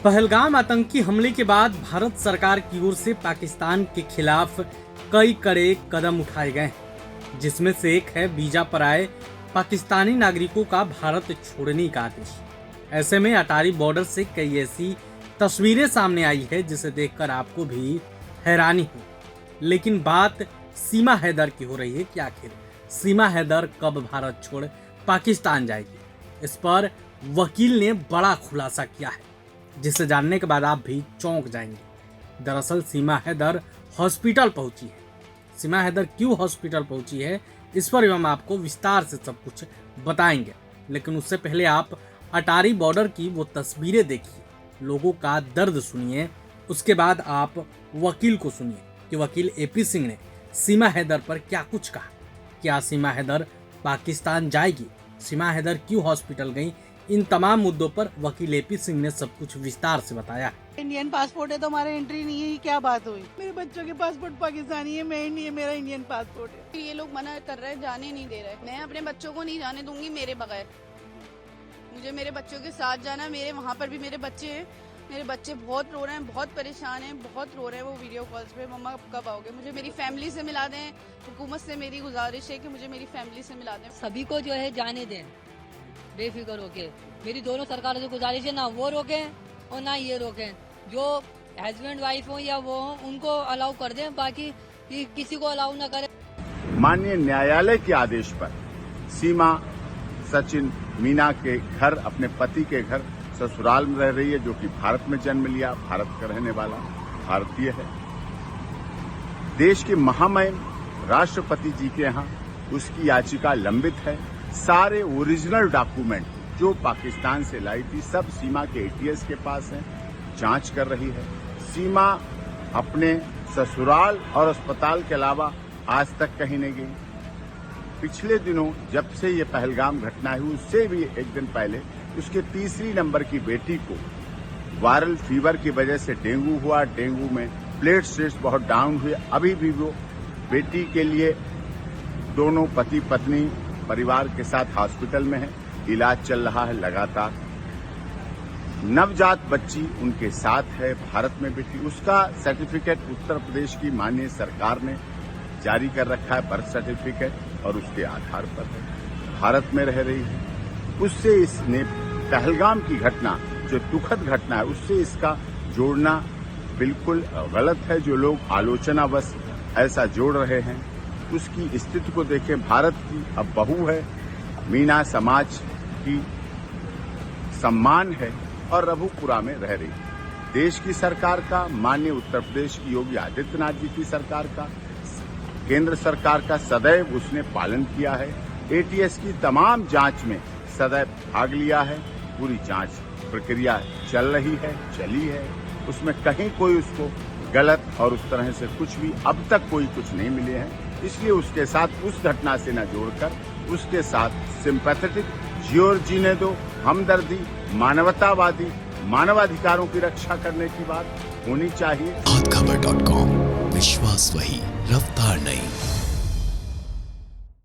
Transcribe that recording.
पहलगाम आतंकी हमले के बाद भारत सरकार की ओर से पाकिस्तान के खिलाफ कई कड़े कदम उठाए गए हैं, जिसमें से एक है वीजा पर आए पाकिस्तानी नागरिकों का भारत छोड़ने का आदेश। ऐसे में अटारी बॉर्डर से कई ऐसी तस्वीरें सामने आई है जिसे देखकर आपको भी हैरानी हो। लेकिन बात सीमा हैदर की हो रही है कि आखिर सीमा हैदर कब भारत छोड़ पाकिस्तान जाएगी। इस पर वकील ने बड़ा खुलासा किया है, जिसे जानने के बाद आप भी चौंक जाएंगे। दरअसल सीमा हैदर हॉस्पिटल पहुंची है। सीमा हैदर क्यों हॉस्पिटल पहुंची है, इस पर हम आपको विस्तार से सब कुछ बताएंगे। लेकिन उससे पहले आप अटारी बॉर्डर की वो तस्वीरें देखिए, लोगों का दर्द सुनिए। उसके बाद आप वकील को सुनिए कि वकील एपी सिंह ने सीमा हैदर पर क्या कुछ कहा। क्या सीमा हैदर पाकिस्तान जाएगी, सीमा हैदर क्यों हॉस्पिटल गई, इन तमाम मुद्दों पर वकील एपी सिंह ने सब कुछ विस्तार से बताया। इंडियन पासपोर्ट है तो हमारा एंट्री नहीं है, क्या बात हुई? मेरे बच्चों के पासपोर्ट पाकिस्तानी है, मैं इंडियन, मेरा इंडियन पासपोर्ट है। ये लोग मना कर रहे हैं, जाने नहीं दे रहे। मैं अपने बच्चों को नहीं जाने दूंगी मेरे बगैर। मुझे मेरे बच्चों के साथ जाना। मेरे वहाँ पर भी मेरे बच्चे हैं। मेरे बच्चे बहुत रो रहे हैं, बहुत परेशान हैं, बहुत रो रहे हैं। वो वीडियो कॉल्स पे, मम्मा कब आओगे, मुझे मेरी फैमिली से मिला दें। हुकूमत से मेरी गुजारिश है कि मुझे मेरी फैमिली से मिला दें। सभी को जो है जाने दें बेफिक्र होके। मेरी दोनों सरकारों से गुजारिश है, ना वो रोकें और ना ये रोकें। जो हस्बैंड वाइफ हो या वो हो, उनको अलाउ कर दें, बाकी किसी को अलाउ ना करें। माननीय न्यायालय के आदेश पर सीमा सचिन मीना के घर, अपने पति के घर ससुराल में रह रही है, जो कि भारत में जन्म लिया, भारत का रहने वाला भारतीय है। देश के महामहिम राष्ट्रपति जी के यहाँ उसकी याचिका लंबित है। सारे ओरिजिनल डॉक्यूमेंट जो पाकिस्तान से लाई थी सब सीमा के एटीएस के पास है, जांच कर रही है। सीमा अपने ससुराल और अस्पताल के अलावा आज तक कहीं नहीं गई। पिछले दिनों जब से ये पहलगाम घटना हुई, उससे भी एक दिन पहले उसके तीसरी नंबर की बेटी को वायरल फीवर की वजह से डेंगू हुआ। डेंगू में प्लेटलेट्स बहुत डाउन हुए। अभी भी वो बेटी के लिए दोनों पति पत्नी परिवार के साथ हॉस्पिटल में है, इलाज चल रहा है लगातार। नवजात बच्ची उनके साथ है, भारत में बेटी। उसका सर्टिफिकेट उत्तर प्रदेश की माननीय सरकार ने जारी कर रखा है, बर्थ सर्टिफिकेट, और उसके आधार पर भारत में रह रही है। उससे इसने पहलगाम की घटना, जो दुखद घटना है, उससे इसका जोड़ना बिल्कुल गलत है। जो लोग आलोचनावश ऐसा जोड़ रहे हैं, उसकी स्थिति को देखें। भारत की अब बहू है, मीना समाज की सम्मान है और रघुपुरा में रह रही है। देश की सरकार का, माननीय उत्तर प्रदेश की योगी आदित्यनाथ जी की सरकार का, केंद्र सरकार का सदैव उसने पालन किया है। एटीएस की तमाम जांच में सदैव भाग लिया है। पूरी जांच प्रक्रिया चल रही है, चली है। उसमें कहीं कोई उसको गलत और उस तरह से कुछ भी अब तक कोई कुछ नहीं मिले हैं। इसलिए उसके साथ उस घटना से न जोड़कर उसके साथ सिंपैथेटिक जीने दो, हमदर्दी, मानवतावादी, मानवाधिकारों की रक्षा करने की बात होनी चाहिए। खबर.com, विश्वास वही, रफ्तार नहीं।